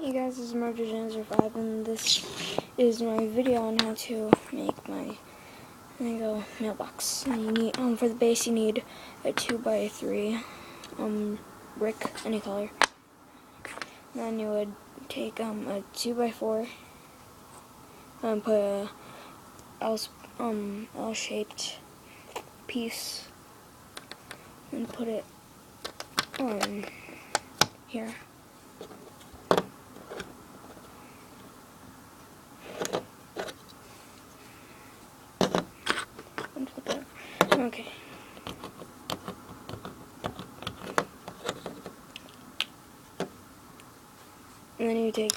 Hey guys, this is Marjorie05 and this is my video on how to make my Lego mailbox. And you need for the base you need a 2x3 brick, any color. Then you would take a 2x4 and put a L-shaped piece and put it on here. Okay. And then you take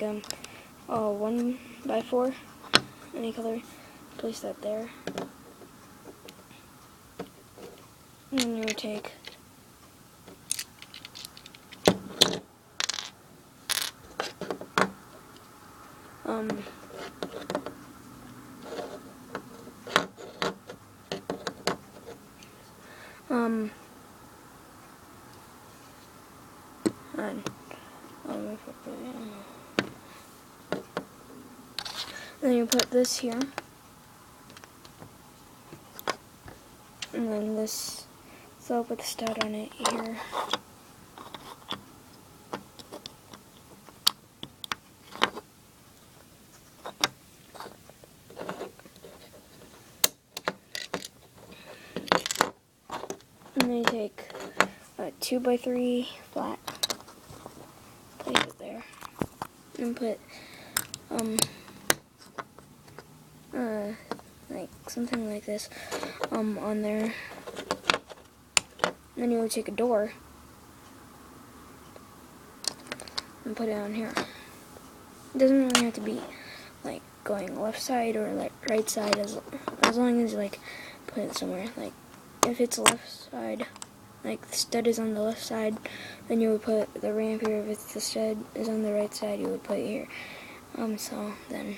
1x4, any color, place that there. And then you would take then you put this here, and then this, so I'll put the stud on it here. And then you take a 2x3 flat, place it there, and put like something like this on there. Then you would take a door and put it on here. It doesn't really have to be like going left side or like right side, as long as you like put it somewhere. Like if it's left side, like the stud is on the left side, then you would put the ramp here. If it's the stud is on the right side, you would put it here. So then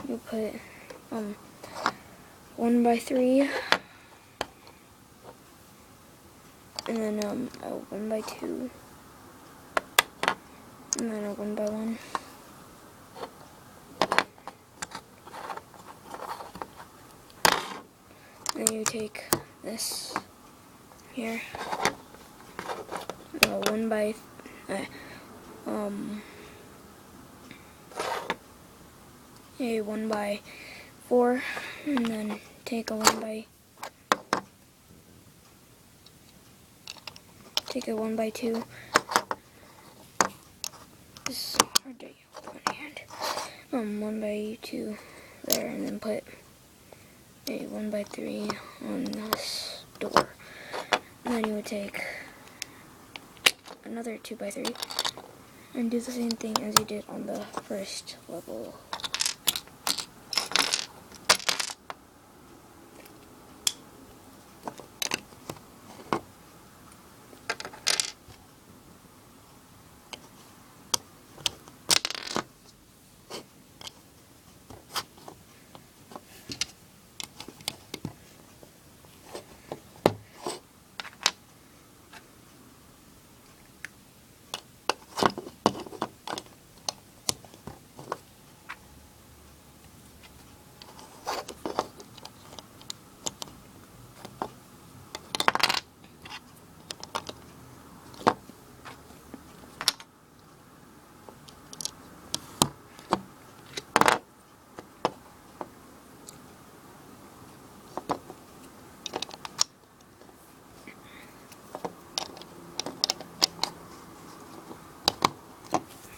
you put 1x3, and then a 1x2, and then a 1x1. And then you take this here, a 1x4, and then take a 1x2. This is hard to use with one hand. 1x2 there, and then put a 1x3 on this door. And then you would take another 2x3 and do the same thing as you did on the first level.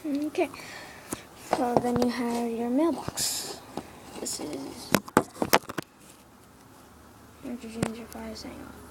Okay, so then you have your mailbox. This is Marjorie05 saying off.